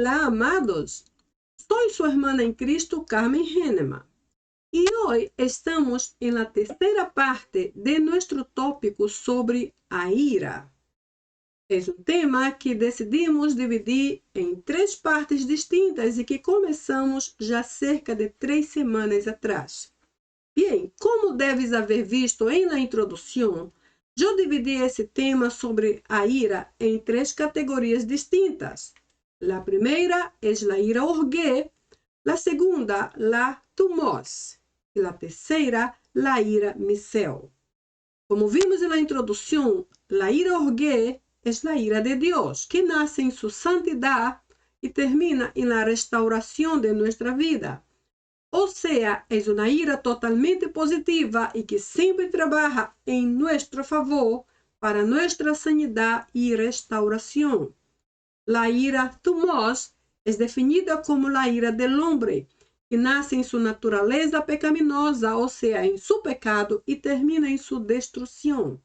Hola, amados. Soy su hermana en Cristo, Carmen Henneman. Y hoy estamos en la tercera parte de nuestro tópico sobre a ira. Es un tema que decidimos dividir en 3 partes distintas y que comenzamos ya cerca de 3 semanas atrás. Bien, como deves haber visto en la introducción, yo dividí esse tema sobre a ira em 3 categorias distintas. La primera es la ira orgué, la segunda, la thumos, e la tercera, la ira misel. Como vimos en la introducción, la ira orgué es la ira de Dios, que nace en su santidad y termina en la restauración de nuestra vida. O sea, es una ira totalmente positiva y que siempre trabaja en nuestro favor para nuestra sanidad y restauración. La ira thumos es definida como la ira del hombre, que nace en su naturaleza pecaminosa, o sea, en su pecado y termina en su destrucción.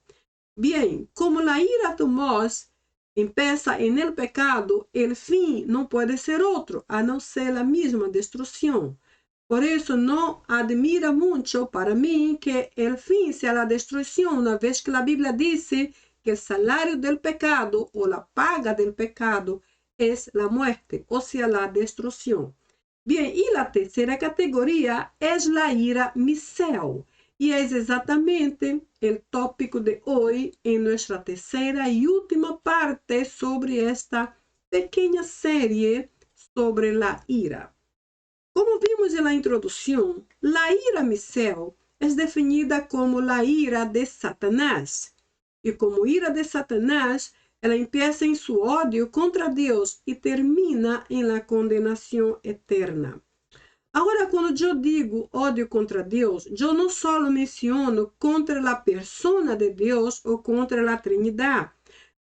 Bien, como la ira thumos empieza en el pecado, el fin no puede ser otro, a no ser la misma destrucción. Por eso no admira mucho para mí que el fin sea la destrucción, una vez que la Biblia dice que el salario del pecado o la paga del pecado es la muerte, o sea, la destrucción. Bien, y la tercera categoría es la ira misel, y es exactamente el tópico de hoy en nuestra tercera y última parte sobre esta pequeña serie sobre la ira. Como vimos en la introducción, la ira misel es definida como la ira de Satanás. Y como ira de Satanás, ela empieza en su odio contra Dios y termina en la condenación eterna. Agora, quando eu digo ódio contra Deus, eu não só menciono contra a persona de Deus ou contra a Trinidade,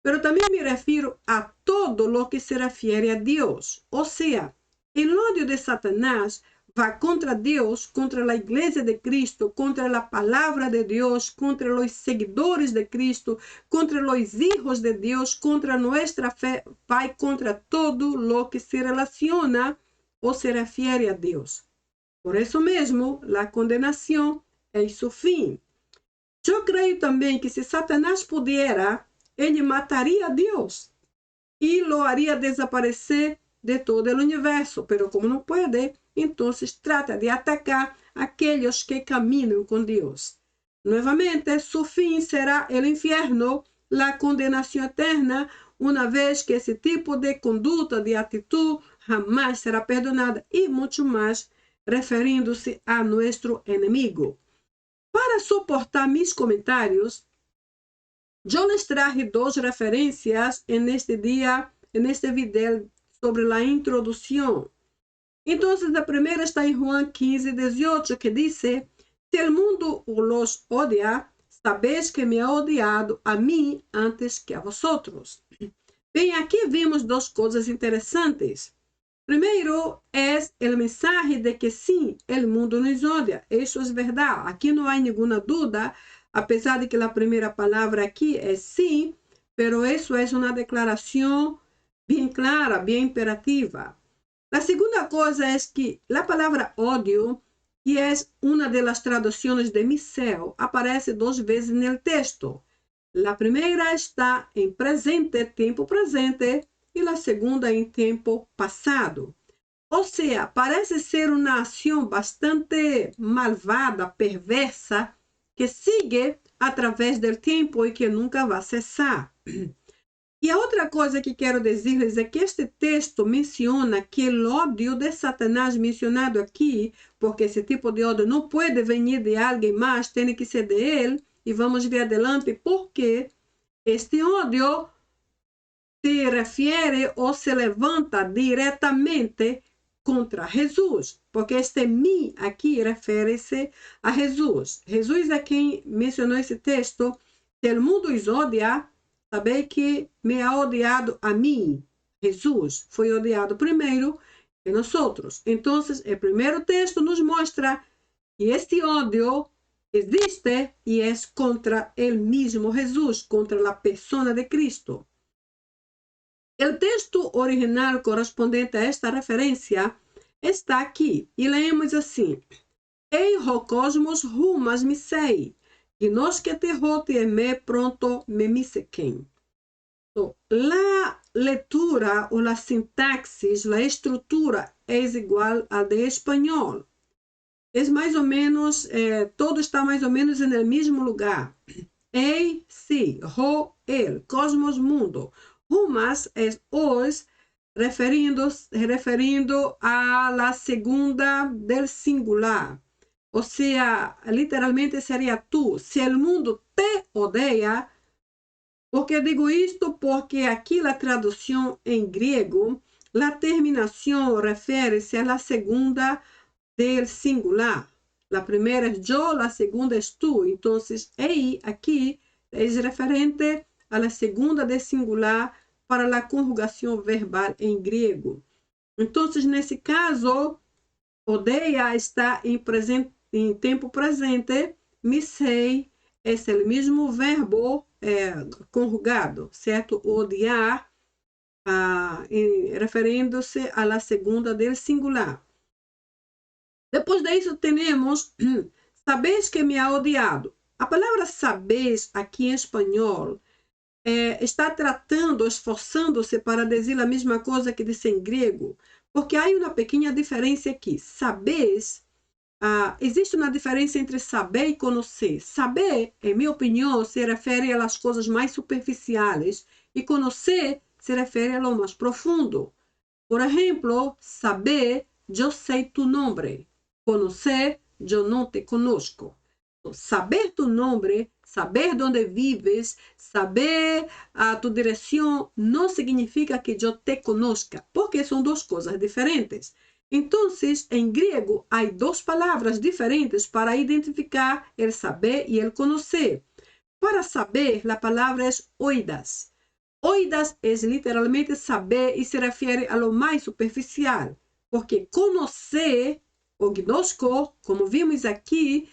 pero também me refiro a todo lo que se refiere a Deus. Ou seja, o ódio de Satanás vai contra Deus, contra a Igreja de Cristo, contra a palavra de Deus, contra os seguidores de Cristo, contra os hijos de Deus, contra nossa fé, vai contra todo lo que se relaciona ou se refiere a Deus. Por isso mesmo, a condenação é seu fim. Eu creio também que se Satanás pudiera, ele mataria a Deus e lo haria desaparecer de todo o universo. Pero como não pode, então trata de atacar aqueles que caminham com Deus. Novamente, su fim será o inferno, a condenação eterna, uma vez que esse tipo de conduta, de atitude, jamais será perdonada e muito mais referindo-se a nosso inimigo. Para suportar mis comentários, eu les traje 2 referências neste dia, neste vídeo sobre a introdução. Então, a primeira está em Juan 15:18, que diz: Se o mundo los odia, sabéis que me ha odiado a mim antes que a vosotros. Bem, aqui vimos 2 coisas interessantes. Primeiro é o mensaje de que sim, o mundo nos odia. Isso é verdade. Aqui não há nenhuma dúvida, apesar de que a primeira palavra aqui é sim, pero isso é uma declaração bem clara, bem imperativa. A segunda coisa é que a palavra ódio, que é uma das traduções de misel, aparece 2 vezes no texto. A primeira está em presente, tempo presente, e a segunda em tempo passado. Ou seja, parece ser uma ação bastante malvada, perversa, que sigue através do tempo e que nunca vai cessar. E a outra coisa que quero dizer-lhes é que este texto menciona que o ódio de Satanás mencionado aqui, porque esse tipo de ódio não pode vir de alguém mais, tem que ser de ele, e vamos ver adelante porque este ódio se refere ou se levanta diretamente contra Jesus, porque este mim aqui refere-se a Jesus. Jesus é quem mencionou esse texto. Se o mundo os odia, sabei que me ha odiado a mim. Jesus foi odiado primeiro que nós outros. Então, o primeiro texto nos mostra que este ódio existe e é contra ele mesmo Jesus, contra a persona de Cristo. O texto original correspondente a esta referência está aqui. E lemos assim. Ei ho cosmos humas misei, gnoskete hote me pronto me misequem. La lectura o la sintaxis, la estrutura es igual al de espanhol. Es mais ou menos, todo está mais ou menos en el mismo lugar. Ei, si, ho, el, cosmos, mundo. Humas es os, referindo a la segunda del singular. O sea, literalmente seria tu. Se o mundo te odeia, por que digo isto? Porque aqui a tradução em grego, a terminação refere-se à segunda del singular. A primeira é eu, a segunda é tu. Então, ei aqui é referente à segunda del singular para a conjugação verbal em grego. Então, nesse caso, odeia está em tempo presente, misei é o mesmo verbo conjugado, certo? Odiar, referindo-se à segunda del singular. Depois disso, temos sabes que me ha odiado. A palavra sabes, aqui em espanhol, está tratando, esforçando-se para dizer a mesma coisa que disse em grego, porque há uma pequena diferença aqui. Sabes, existe uma diferença entre saber e conhecer. Saber, em minha opinião, se refere às coisas mais superficiais e conhecer se refere a lo mais profundo. Por exemplo, saber, eu sei tu nome. Conhecer, eu não te conosco. Saber tu nome, saber onde vives, saber a tu direção, não significa que eu te conozca, porque são duas coisas diferentes. Então, em grego, há duas palavras diferentes para identificar o saber e o conhecer. Para saber, a palavra é oidas. Oidas é literalmente saber e se refere a lo mais superficial, porque conhecer, o gnosco, como vimos aqui,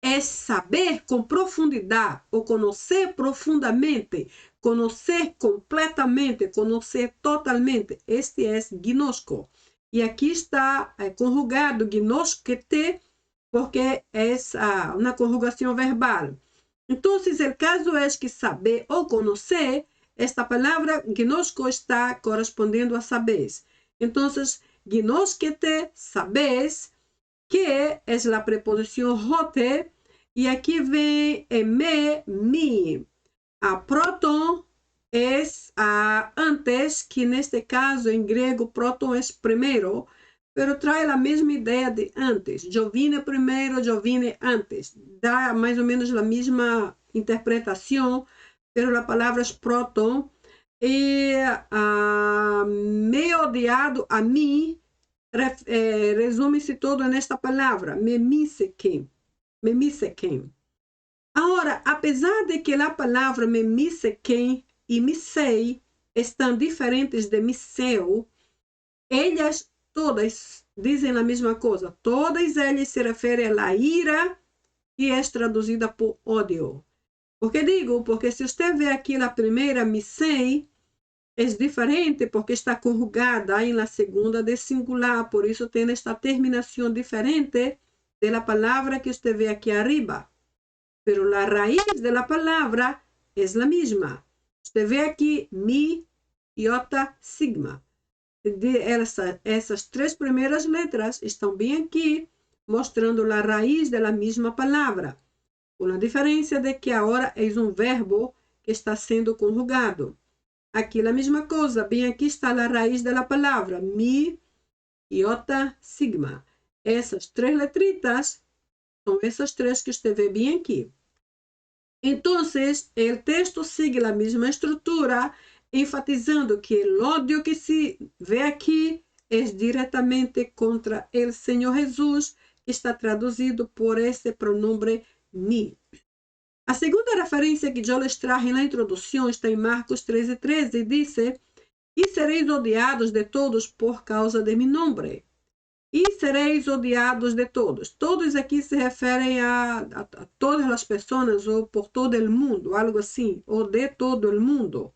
é saber com profundidade, ou conhecer profundamente, conhecer completamente, conhecer totalmente. Este é gnosco. E aqui está conjugado gnoskete, porque é uma conjugação verbal. Então, o caso é que saber ou conhecer, esta palavra gnosco está correspondendo a sabes. Então, gnoskete, sabes, que é a preposição hote, e aqui vem me, mi. A proton é antes, que neste caso em grego proton é primeiro, pero traz a mesma ideia de antes. Eu vine primeiro, eu vine antes. Dá mais ou menos a mesma interpretação, pero a palavra é proton. E me odiado a mim, resume-se todo nesta palavra, me misequem. Me misequem. Agora, apesar de que a palavra me misequem e misei estão diferentes de miseu, elas todas dizem a mesma coisa. Todas elas se referem à ira, que é traduzida por ódio. Por que digo? Porque se você vê aqui a primeira misei, é diferente porque está conjugada em la segunda de singular, por isso tem esta terminação diferente da palavra que você vê aqui arriba. Pero la raíz de la palavra é a mesma. Você vê aqui mi, iota, sigma. Essas três primeiras letras estão bem aqui, mostrando a raiz da mesma palavra, com a diferença de que agora é um verbo que está sendo conjugado. Aqui a mesma coisa, bem aqui está a raiz da palavra, mi, iota, sigma. Essas três letritas são essas três que você vê bem aqui. Então, o texto segue a mesma estrutura, enfatizando que o ódio que se vê aqui é diretamente contra o Senhor Jesus, que está traduzido por esse pronome mi. A segunda referência que eu les traje na introdução está em Marcos 13:13 e diz: "E sereis odiados de todos por causa de mi nome. E sereis odiados de todos." Todos aqui se referem a todas as pessoas ou por todo o mundo, algo assim, ou de todo o mundo.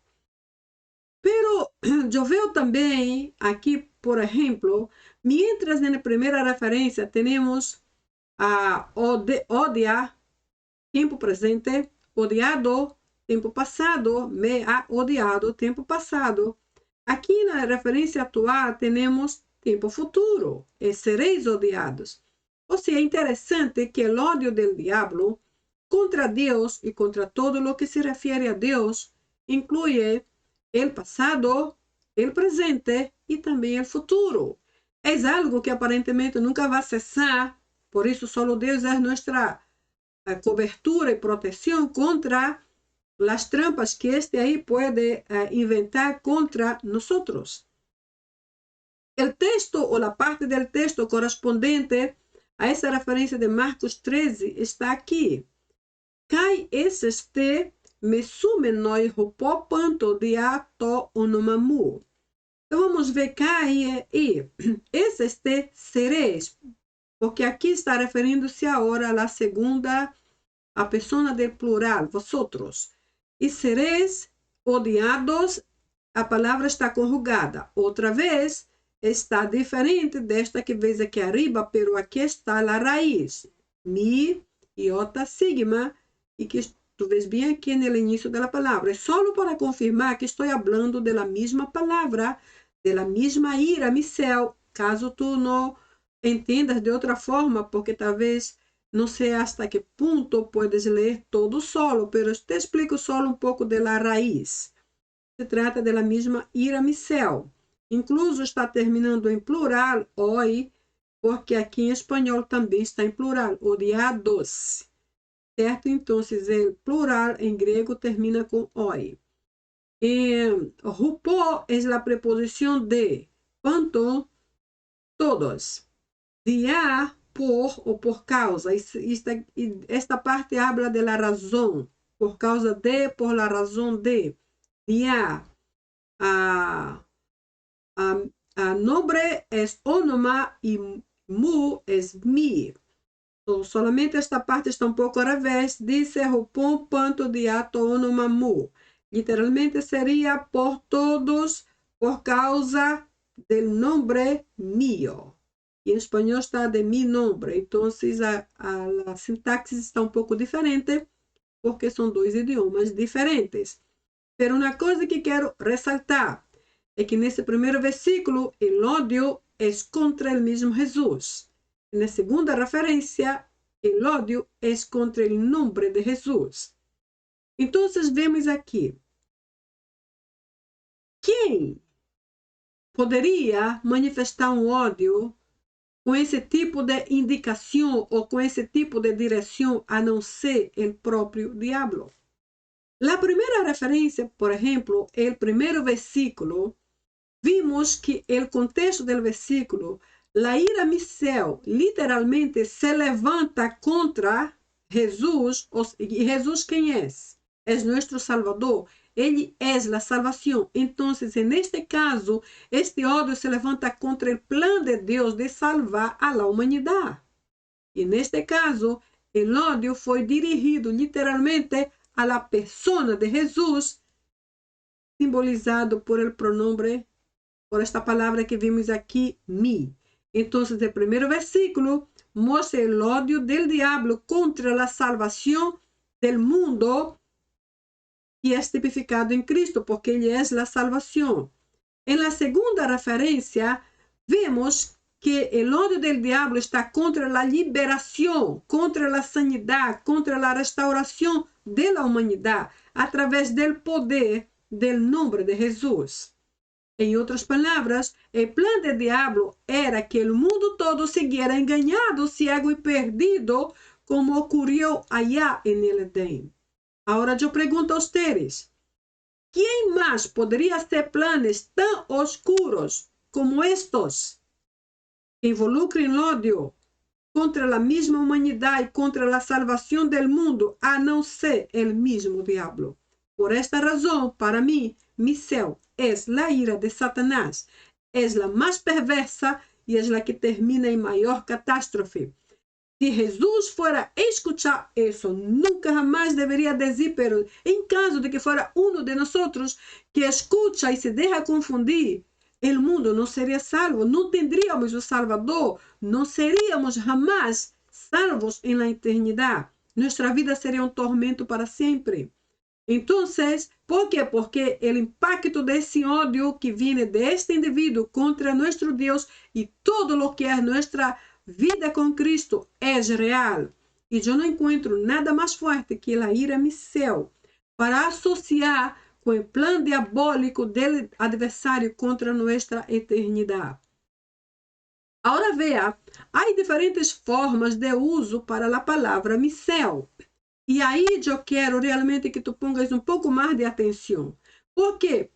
Pero yo veo también aquí, por ejemplo, mientras en la primera referencia tenemos a odia, tiempo presente, odiado, tiempo pasado, me ha odiado, tiempo pasado. Aquí en la referencia actual tenemos tiempo futuro, seréis odiados. O sea, es interesante que el odio del diablo contra Dios y contra todo lo que se refiere a Dios incluye el pasado, el presente y también el futuro. Es algo que aparentemente nunca va a cesar, por eso solo Dios es nuestra cobertura y protección contra las trampas que ahí puede inventar contra nosotros. El texto o la parte del texto correspondiente a esa referencia de Marcos 13 está aquí. Kai eseste mesumenoi hupopanto diato onomamu. Então vamos ver kai e eseste sereis, porque aqui está referindo-se agora à segunda, a persona del plural, vosotros. E sereis odiados, a palavra está conjugada. Outra vez, está diferente desta que veis aqui arriba, pero aqui está a raiz. Mi, iota, sigma, e que tu ves bem aqui no início da palavra. É só para confirmar que estou falando da mesma palavra, da mesma ira, Misel, caso tu não entendas de outra forma, porque talvez não sei hasta que ponto puedes ler todo solo, pero te explico solo um pouco da raiz. Se trata da mesma ira, Misel. Incluso está terminando em plural, oi, porque aqui em espanhol também está em plural, odiados. Certo? Então, o plural em grego termina com oi. Rupo é a preposição de, quanto, todos. Dia, por ou por causa. Esta parte habla de la razón. Por causa de, por la razón de. Dia. A nombre es onoma y mu es mi. Então, solamente esta parte está um pouco ao revés. Dice rupon panto diato onoma mu. Literalmente seria por todos, por causa del nombre mío. E em espanhol está de mi nombre. Então, a sintaxe está um pouco diferente, porque são dois idiomas diferentes. Mas uma coisa que quero ressaltar é que nesse primeiro versículo, o ódio é contra o mesmo Jesus. Na segunda referência, o ódio é contra o nome de Jesus. Então, vemos aqui. Quem poderia manifestar um ódio com esse tipo de indicação ou com esse tipo de direção a não ser o próprio diabo? A primeira referência, por exemplo, é o primeiro versículo. Vimos que o contexto do versículo, a ira Misel, literalmente se levanta contra Jesus. E Jesus quem é? É nosso Salvador. Ele é a salvação. Então, neste caso, este ódio se levanta contra o plano de Deus de salvar a la humanidade. E neste caso, o ódio foi dirigido literalmente a la persona de Jesus, simbolizado por el pronombre, por esta palavra que vimos aqui, mi. Então, o primeiro versículo mostra o ódio del diablo contra a salvação del mundo, que é tipificado em Cristo, porque ele é a salvação. Em la segunda referência, vemos que o ódio del diablo está contra a liberação, contra a sanidade, contra a restauração da humanidade, através do poder del nome de Jesus. Em outras palavras, o plano do diabo era que o mundo todo seguiera enganado, ciego e perdido, como ocorreu allá en el Edén. Agora eu pergunto a vocês, quem mais poderia ter planos tão oscuros como estes, que involucrem ódio contra a mesma humanidade, contra a salvação do mundo, a não ser o mesmo diabo? Por esta razão, para mim, Misel é a ira de Satanás, é a mais perversa e é a que termina em maior catástrofe. Si Jesús fuera a escuchar eso, nunca jamás debería decir, pero en caso de que fuera uno de nosotros que escucha y se deja confundir, el mundo no sería salvo, no tendríamos un Salvador, no seríamos jamás salvos en la eternidad. Nuestra vida sería un tormento para siempre. Entonces, ¿por qué? Porque el impacto de ese odio que viene de este individuo contra nuestro Dios y todo lo que es nuestra vida con Cristo es real. Y yo no encuentro nada más fuerte que la ira Misael para asociar con el plan diabólico del adversario contra nuestra eternidad. Ahora vea, hay diferentes formas de uso para la palabra Misael. E aí eu quero realmente que tu pongas um pouco mais de atenção. Por quê?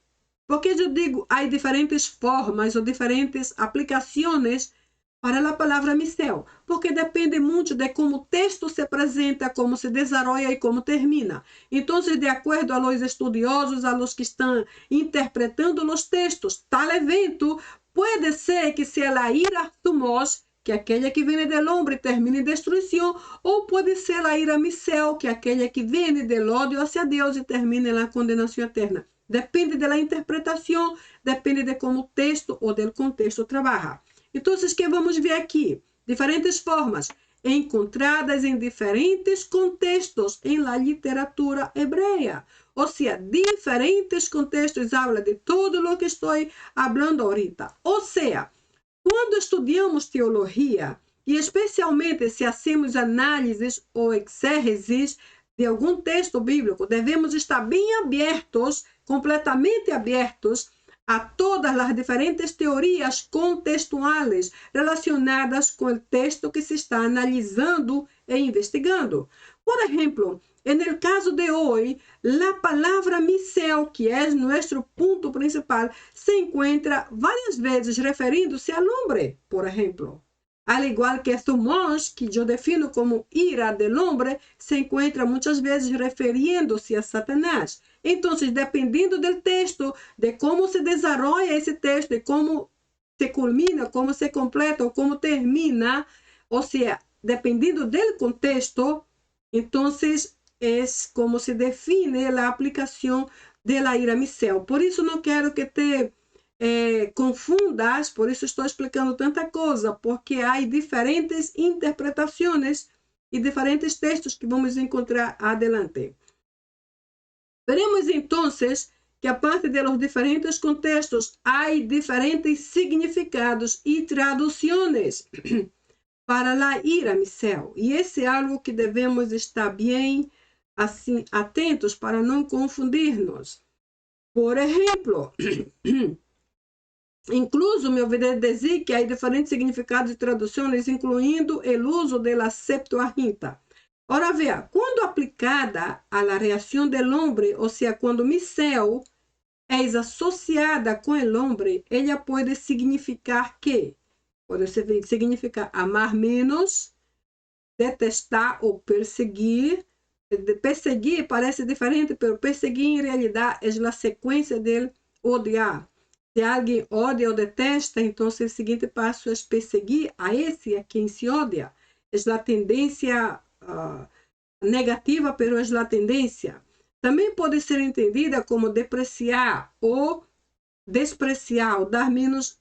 Porque eu digo, há diferentes formas ou diferentes aplicações para a palavra Misael. Porque depende muito de como o texto se apresenta, como se desarrolla e como termina. Então, de acordo a los estudiosos, a los que estão interpretando os textos, tal evento pode ser que seja a ira Thumos, que aquela que vem del hombre termina em destruição, ou pode ser a ira Misael, que aquela que vem del ódio hacia Deus e termina na condenação eterna. Depende da interpretação, depende de como o texto ou do contexto trabalha. Então, o que vamos ver aqui? Diferentes formas encontradas em diferentes contextos em la literatura hebreia. Ou seja, diferentes contextos habla de todo o que estou falando ahorita. Ou seja, quando estudamos teologia, e especialmente se hacemos análises ou exégeses de algum texto bíblico, devemos estar bem abertos, completamente abertos, a todas as diferentes teorias contextuais relacionadas com o texto que se está analisando e investigando. Por exemplo, no caso de hoje, a palavra Misael, que é nosso ponto principal, se encontra várias vezes referindo-se ao homem, por exemplo. Al igual que Thumos, que eu defino como ira del hombre, se encontra muitas vezes referindo-se a Satanás. Então, dependendo do texto, de como se desarrolla esse texto, de como se culmina, como se completa ou como termina, ou seja, dependendo do contexto, então é como se define a aplicação da ira Misael. Por isso, não quero que te confundas, por isso estou explicando tanta coisa, porque há diferentes interpretações e diferentes textos que vamos encontrar adelante. Veremos então que a parte de los diferentes contextos há diferentes significados e traduções para a ira Misael. E esse é algo que devemos estar bem assim atentos para não confundir-nos. Por exemplo, incluso me ouviré dizer que há diferentes significados e traduções, incluindo o uso da Septuaginta. Ora, veja, quando aplicada a la reação del hombre, ou seja, quando Misael é associada com o homem, ela pode significar que? Pode significar amar menos, detestar ou perseguir. Perseguir parece diferente, mas perseguir em realidade é a sequência de odiar. Se alguém odia ou detesta, então o seguinte passo é perseguir a esse a quem se odia. É a tendência negativa, mas é a tendência. Também pode ser entendida como depreciar ou despreciar, ou dar menos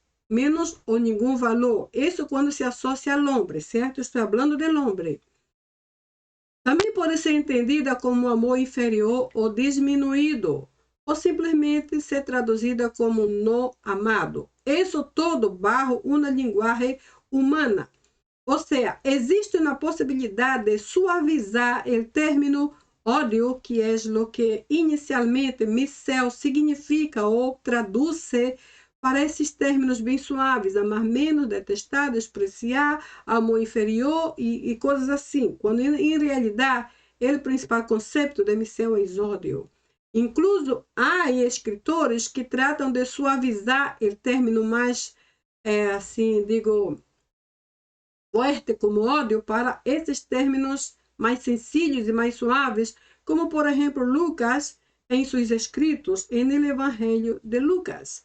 ou nenhum valor. Isso quando se associa ao homem, certo? Estou falando do homem. Também pode ser entendida como amor inferior ou diminuído, ou simplesmente ser traduzida como não amado. Isso todo bajo uma linguagem humana. Ou seja, existe uma possibilidade de suavizar o término ódio, que é o que inicialmente Misael significa ou traduz para esses términos bem suaves, amar menos, detestar, despreciar, amor inferior e coisas assim. Quando em realidade o principal conceito de Misael é ódio. Incluso há escritores que tratam de suavizar o término mais, assim, digo, forte como ódio para esses términos mais sencillos e mais suaves, como por exemplo Lucas em seus escritos no Evangelho de Lucas.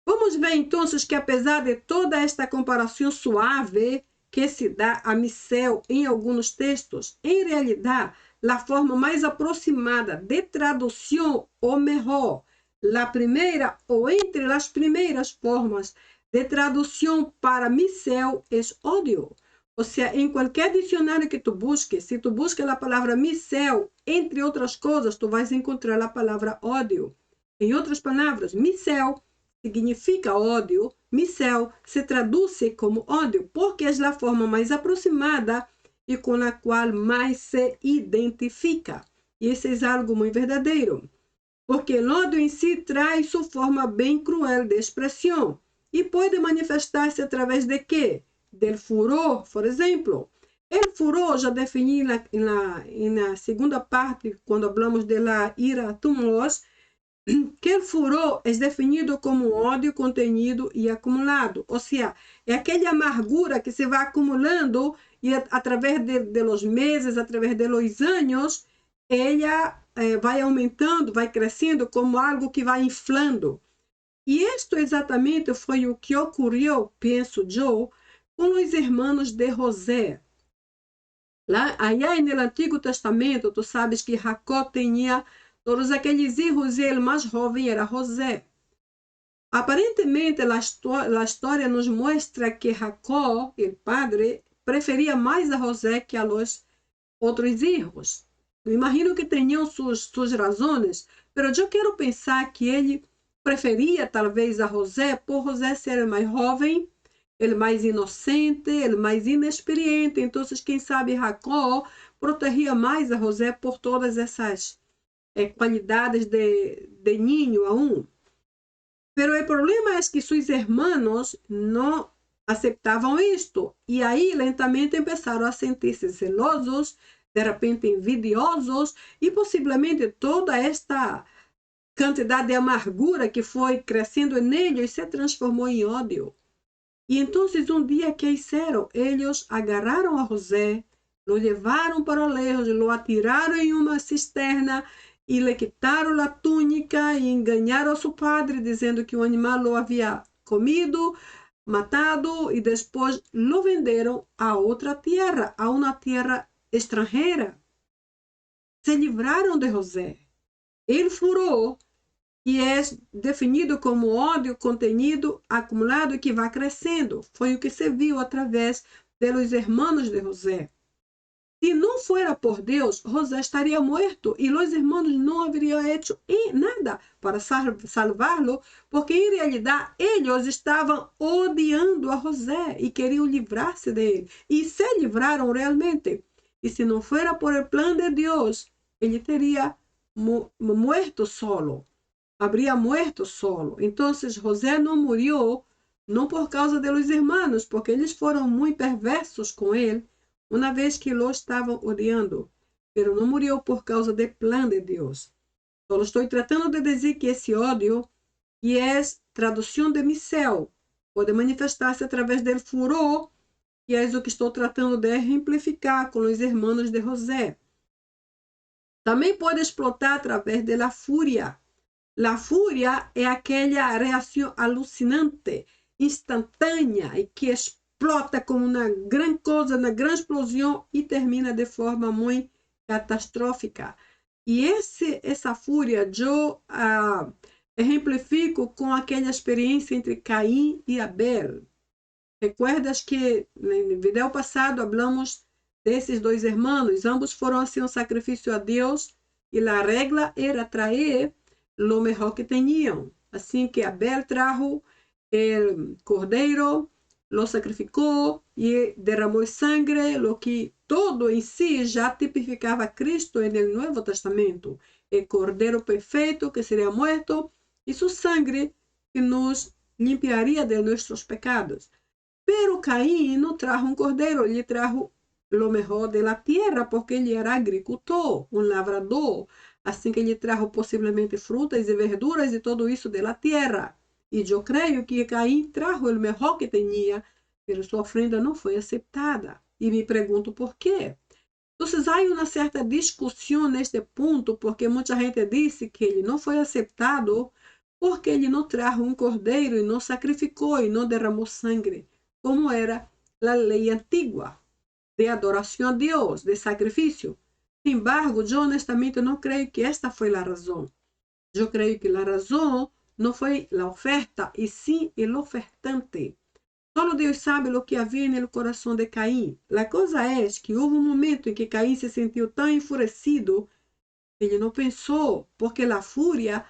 Vamos ver então que apesar de toda esta comparação suave que se dá a Michel em alguns textos, em realidade, a forma mais aproximada de tradução, ou melhor, a primeira ou entre as primeiras formas de tradução para Michel é ódio. Ou seja, em qualquer dicionário que tu busques, se tu buscas a palavra Michel, entre outras coisas, tu vais encontrar a palavra ódio. Em outras palavras, Michel significa ódio, Michel se traduz como ódio, porque é a forma mais aproximada e com a qual mais se identifica. E isso é algo muito verdadeiro, porque o ódio em si traz sua forma bem cruel de expressão e pode manifestar-se através de quê? Del furor, por exemplo. El furor já defini na segunda parte, quando falamos de la ira tumos, que el furor é definido como ódio contenido e acumulado. Ou seja, é aquela amargura que se vai acumulando e através de los meses, através de los anos, ela vai aumentando, vai crescendo como algo que vai inflando. E isto exatamente foi o que ocorreu, penso eu, com os irmãos de José. Lá, allá no Antigo Testamento, tu sabes que Jacó tinha todos aqueles filhos e o mais jovem era José. Aparentemente, a história nos mostra que Jacó, o padre, preferia mais a José que a los outros filhos. Eu imagino que tinham suas razões, mas eu quero pensar que ele preferia talvez a José por José ser o mais jovem, o mais inocente, o mais inexperiente. Então, quem sabe Jacó protegia mais a José por todas essas qualidades de niño aún. Pero o problema é que seus irmãos não aceitavam isto. E aí, lentamente, começaram a sentir-se celosos, de repente envidiosos, e possivelmente toda esta quantidade de amargura que foi crescendo neles se transformou em ódio. E então, um dia, que hicieron? Eles agarraram a José, lo levaram para lejos, lo atiraram em uma cisterna e le quitaram a túnica e enganaram a seu padre, dizendo que o animal lo havia comido, matado, e depois lo venderam a outra terra, a uma terra estrangeira. Se livraram de José. Ele furou, e é definido como ódio contenido, acumulado e que vai crescendo. Foi o que se viu através dos irmãos de José. Se não fora por Deus, José estaria morto e os irmãos não haveriam hecho nada para salvá-lo, porque em realidade eles estavam odiando a José e queriam livrar-se dele. E se livraram realmente. E se não fora por el plan de Deus, ele teria morto solo. Habría muerto solo. Entonces José não murió, não por causa de los hermanos, porque eles foram muito perversos com ele, uma vez que lo estavam odiando, pero não murió por causa do plan de Deus. Só estou tratando de dizer que esse ódio, que é tradução de Michel, pode manifestar-se através do furor, que é o que estou tratando de exemplificar com os irmãos de José. Também pode explotar através da fúria. La fúria é aquela reação alucinante, instantânea e que explota como uma grande coisa, uma grande explosão e termina de forma muito catastrófica. E essa fúria eu exemplifico com aquela experiência entre Caim e Abel. Recuerdas que no vídeo passado falamos desses dois irmãos? Ambos foram assim um sacrifício a Deus e a regra era trazer lo mejor que tenían. Así que Abel trajo el cordero, lo sacrificó y derramó sangre, lo que todo en sí ya tipificaba a Cristo en el Nuevo Testamento. El cordero perfecto que sería muerto y su sangre que nos limpiaría de nuestros pecados. Pero Caín no trajo un cordero, ele trajo lo mejor de la tierra, porque ele era agricultor, um lavrador. Assim que ele trajo possivelmente frutas e verduras e tudo isso da terra. E eu creio que Caim trajo o melhor que tinha, mas sua ofrenda não foi aceitada. E me pergunto por quê. Então, há uma certa discussão neste ponto, porque muita gente disse que ele não foi aceitado porque ele não trajo um cordeiro e não sacrificou e não derramou sangue, como era la ley antigua de adoración a Dios, de sacrificio. Sin embargo, yo honestamente no creo que esta fue la razón. Yo creo que la razón no fue la oferta, y sí el ofertante. Solo Dios sabe lo que había en el corazón de Caín. La cosa es que hubo un momento en que Caín se sintió tan enfurecido que ele no pensó, porque la furia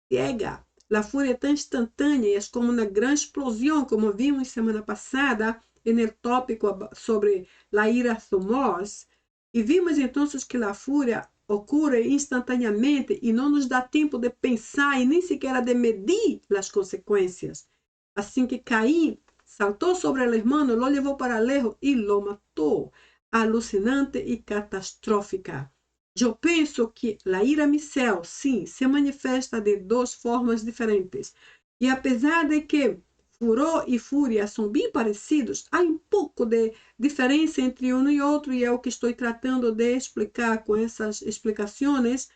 ciega, la furia tan instantánea, es como una gran explosión, como vimos semana pasada en el tópico sobre la ira thumos, y vimos entonces que la furia ocurre instantaneamente y no nos da tiempo de pensar y ni siquiera de medir las consecuencias. Así que Caín saltó sobre el hermano, lo llevó para lejos y lo mató, alucinante y catastrófica. Eu penso que a ira micel, sim, se manifesta de duas formas diferentes. E apesar de que furor e fúria são bem parecidos, há um pouco de diferença entre um e outro, e é o que estou tratando de explicar com essas explicações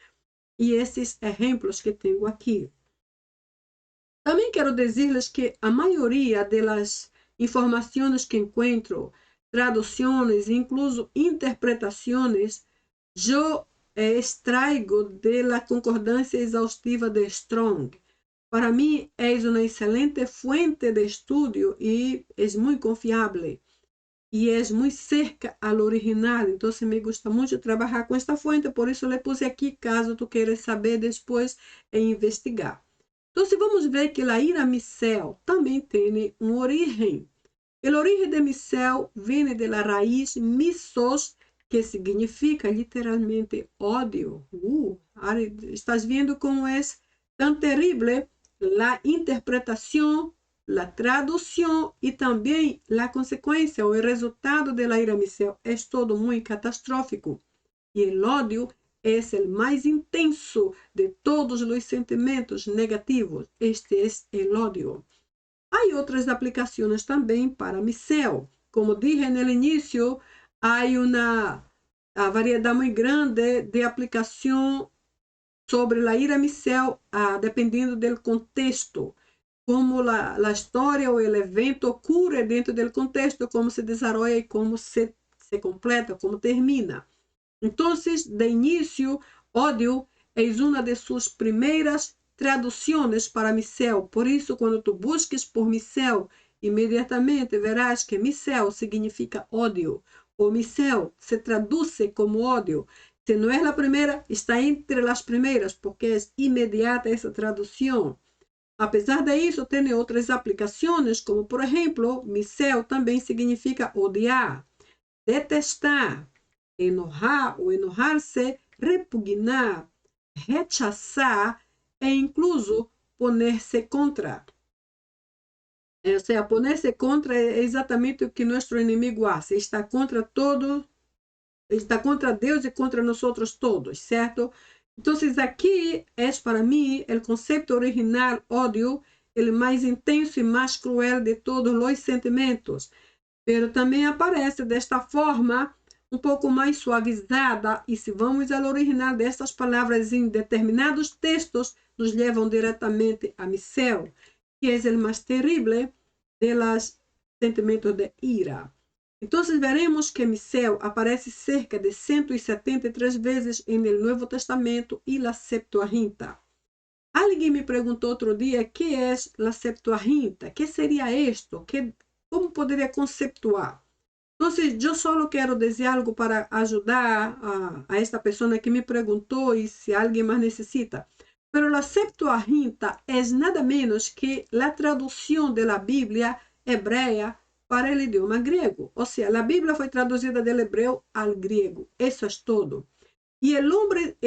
e esses exemplos que tenho aqui. Também quero dizer-lhes que a maioria das informações que encontro, traduções e incluso interpretações, eu extraigo de la concordância exaustiva de Strong. Para mim, é uma excelente fuente de estudo e é muito confiável. E é muito cerca ao original. Então, me gusta muito trabalhar com esta fonte, por isso le puse aqui, caso tu queiras saber depois e investigar. Então, vamos ver que a ira micel também tem uma origem. O origen de micel vem de la raiz misos, que significa literalmente ódio. Estás vendo como é tão terrível a interpretação, a tradução e também a consequência, o resultado da ira micel. É todo muito catastrófico. E o ódio é o mais intenso de todos os sentimentos negativos. Este é o ódio. Há outras aplicações também para micel. Como dije no início, há uma variedade muito grande de aplicação sobre a ira micel, dependendo do contexto. Como a história ou o evento ocorre dentro do contexto, como se desarrolla e como se completa, como termina. Então, de início, ódio é uma de suas primeiras traduções para micel. Por isso, quando tu busques por micel, imediatamente verás que micel significa ódio. O micel se traduz como ódio. Se não é a primeira, está entre as primeiras, porque é imediata essa tradução. Apesar disso, tem outras aplicações, como, por exemplo, micel também significa odiar, detestar, enojar ou enojar-se, repugnar, rechazar e incluso poner-se contra. Ou seja, poner-se contra é exatamente o que nosso inimigo faz. Está contra todo, está contra Deus e contra nós outros todos, certo? Então, aqui é para mim o conceito original, ódio, o mais intenso e mais cruel de todos os sentimentos. Mas também aparece desta forma um pouco mais suavizada, e se vamos ao original destas palavras em determinados textos, nos levam diretamente a micel, que é o mais terrível dos sentimentos de ira. Então, veremos que micel aparece cerca de 173 vezes no Novo Testamento e na Septuaginta. Alguém me perguntou outro dia, que é a Septuaginta? Que seria isto? Como poderia conceptuar? Então, eu só quero dizer algo para ajudar a esta pessoa que me perguntou e se alguém mais necessita. Pero a Septuaginta é nada menos que a tradução da Bíblia hebreia para o idioma grego. Ou seja, a Bíblia foi traduzida do hebreu ao grego. Isso é todo. E o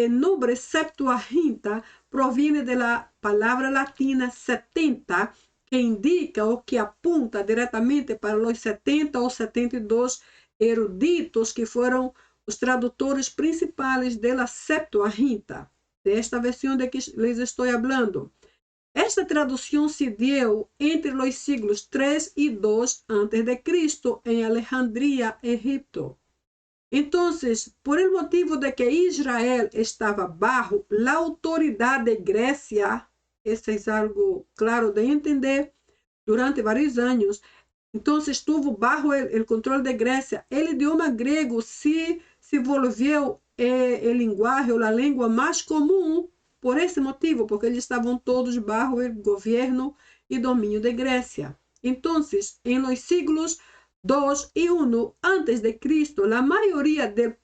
nome Septuaginta provém da palavra latina 70, que indica ou que apunta diretamente para os 70 ou 72 eruditos que foram os tradutores principais da Septuaginta, desta versão de que les estou falando. Esta tradução se deu entre os siglos 3 e 2 a.C. em Alejandria, Egipto. Então, por el motivo de que Israel estava bajo a autoridade de Grécia, isso é algo claro de entender, durante vários anos, Entonces estuvo bajo el control de Grecia. El idioma griego se volvió el lenguaje o la lengua más común por ese motivo, porque eles estavam todos bajo el gobierno y dominio de Grecia. Entonces, en los siglos 2 y 1 antes de Cristo, la mayoría del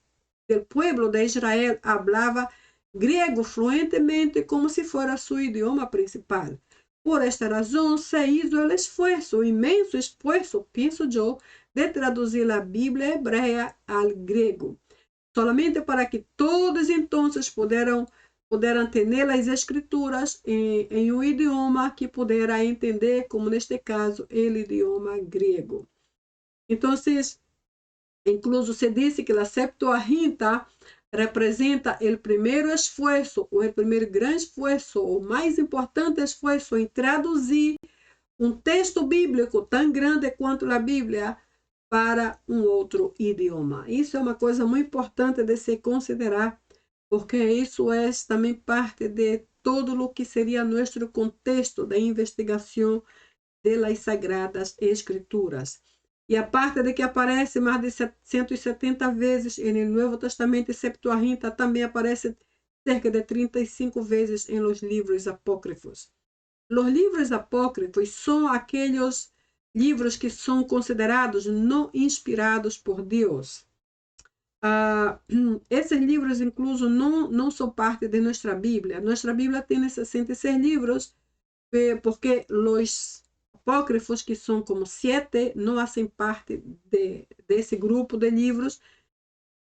pueblo de Israel hablaba griego fluentemente como si fuera su idioma principal. Por esta razón se hizo el esfuerzo, inmenso esfuerzo, pienso yo, de traducir la Biblia hebrea al griego, solamente para que todos entonces pudieran tener las escrituras en un idioma que pudiera entender, como en este caso, el idioma griego. Entonces, incluso se dice que la Septuaginta representa el primer esfuerzo, o el primer gran esfuerzo, o más importante esfuerzo en traducir un texto bíblico tan grande quanto a Bíblia para um outro idioma. Isso é uma coisa muito importante de se considerar, porque isso é também parte de todo o que seria nosso contexto de investigação de las Sagradas Escrituras. E a parte de que aparece mais de 170 vezes no Novo Testamento e Septuaginta, também aparece cerca de 35 vezes em los livros apócrifos. Os livros apócrifos são aqueles livros que são considerados não inspirados por Deus. Esses livros, incluso, não são parte de nossa Bíblia. Nossa Bíblia tem 66 livros, porque os apócrifos, que são como 7, não fazem parte desse grupo de livros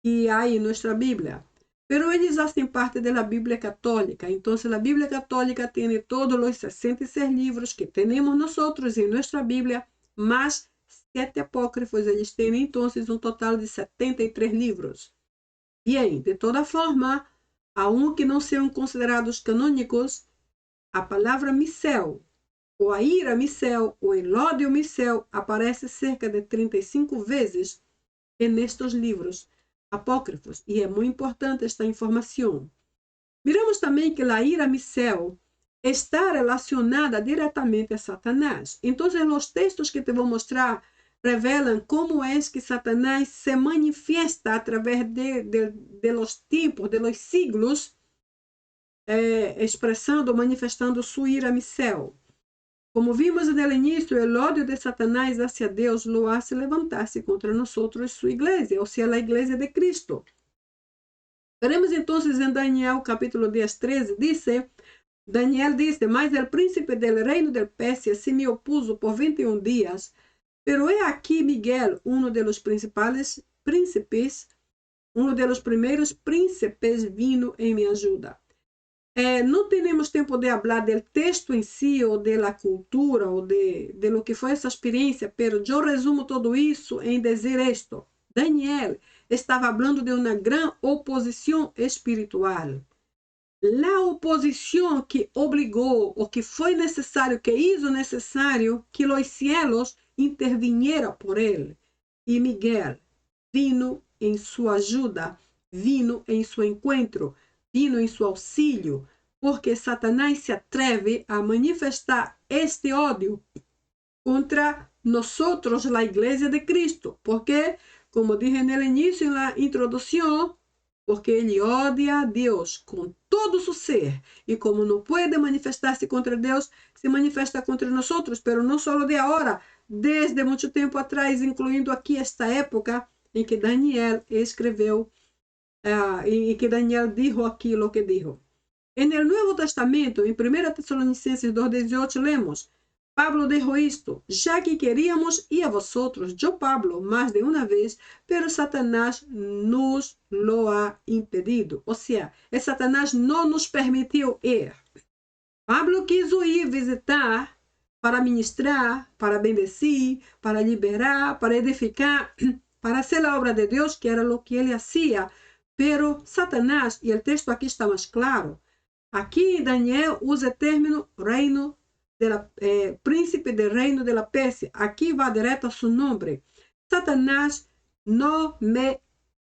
que há em nossa Bíblia. Pero eles hacen parte de la Biblia católica. Entonces la Biblia católica tiene todos los 66 libros que tenemos nosotros en nuestra Biblia, más 7 apócrifos. Eles têm entonces un total de 73 livros. Bien, de toda forma, aunque não sejam considerados canônicos, a palavra missel, ou a ira missel, ou el ódio missel, aparece cerca de 35 vezes nestes livros apócrifos, e é muito importante esta informação. Miramos também que a ira missel está relacionada diretamente a Satanás. Então, os textos que te vou mostrar revelam como é que Satanás se manifesta através de los tempos, de los siglos, expressando, manifestando sua ira missel. Como vimos no início, o ódio de Satanás hacia Deus lo hace levantar-se contra nós, sua igreja, ou seja, a igreja de Cristo. Veremos então em Daniel capítulo 10, 13, Daniel dice, mas el príncipe del reino del Persia se me opuso por 21 días, pero he aquí Miguel, uno de los principales príncipes, uno de los primeros príncipes, vino en mi ayuda. Não temos tempo de falar do texto em si, ou da cultura, ou de lo que foi essa experiência, mas eu resumo todo isso em dizer isto. Daniel estava falando de uma grande oposição espiritual. A oposição que obrigou, ou que foi necessário, que hizo necessário que os cielos intervinieran por ele. E Miguel vino em sua ajuda, vino em seu encontro, vino em seu auxílio, porque Satanás se atreve a manifestar este ódio contra nós, a igreja de Cristo. Porque, como dije no início, na introdução, porque ele odia a Deus com todo o seu ser. E como não pode manifestar-se contra Deus, se manifesta contra nós, pero não só de agora, desde muito tempo atrás, incluindo aqui esta época em que Daniel escreveu, e que Daniel dijo aquilo que dijo. En el Nuevo Testamento, en 1 Tesalonicenses 2:18, lemos, Pablo dijo esto, ya que queríamos ir a vosotros, yo Pablo, más de una vez, pero Satanás nos lo ha impedido. O sea, Satanás no nos permitió ir. Pablo quiso ir visitar para ministrar, para bendecir, para liberar, para edificar, para hacer la obra de Dios, que era lo que él hacía. Pero Satanás, y el texto aquí está más claro, aquí Daniel usa el término reino príncipe del reino de la Persia. Aquí va directo a su nombre. Satanás no me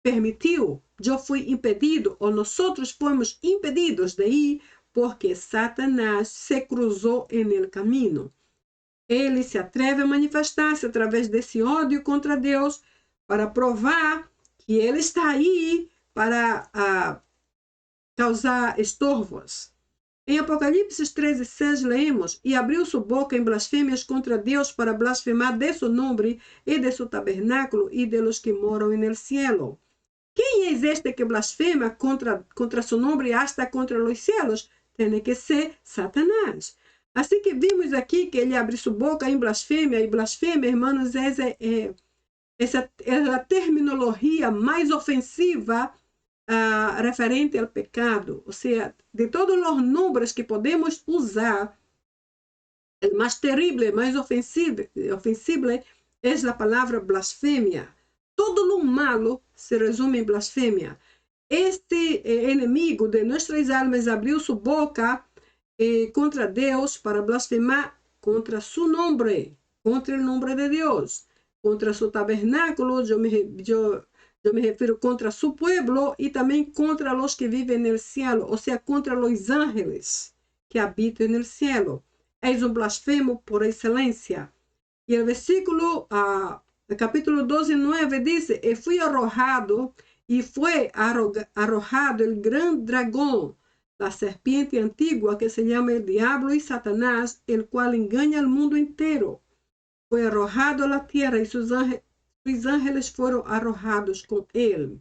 permitió, yo fui impedido, o nosotros fuimos impedidos de ir, porque Satanás se cruzó en el camino. ele se atreve a manifestar-se através desse ódio contra Deus para provar que ele está aí para causar estorvos. Em Apocalipse 13:6 leemos: e abriu sua boca em blasfêmias contra Deus para blasfemar de su nombre e de su tabernáculo e de los que moram en el cielo. Quem é este que blasfema contra su nombre hasta contra los cielos? Tem que ser Satanás. Assim que vimos aqui que ele abre sua boca em blasfêmia, e blasfêmia, irmãos, essa é a terminologia mais ofensiva referente ao pecado. Ou seja, de todos os nombres que podemos usar, o mais terrível, mais ofensivo é a palavra blasfêmia. Todo o malo se resume em blasfêmia. Este inimigo de nossas almas abriu sua boca contra Deus para blasfemar contra su nombre, contra o nome de Deus, contra su tabernáculo, eu me refiro contra su pueblo e também contra os que vivem no cielo, ou seja, contra os ángeles que habitam no cielo. É blasfemo por excelência. E o versículo, capítulo 12, 9 diz: e fui arrojado, e foi arrojado el gran dragón, la serpiente antigua que se llama el diablo y Satanás, el cual engaña al mundo entero. Foi arrojado a la tierra e sus ángeles foram arrojados com ele.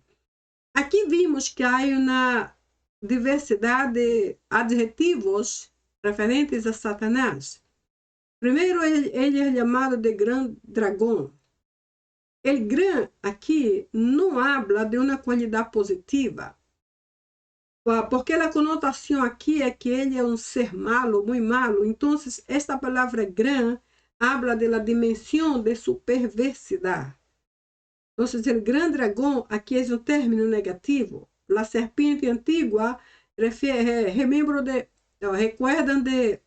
Aqui vimos que há uma diversidade de adjetivos referentes a Satanás. Primeiro, ele é chamado de grande dragão. El gran aqui não habla de uma qualidade positiva, porque a conotação aqui é que ele é um ser malo, muito malo. Então, esta palavra gran habla de la dimensão de sua perversidade. Então, o grande dragão aqui é um término negativo. La serpiente antigua recuerdan de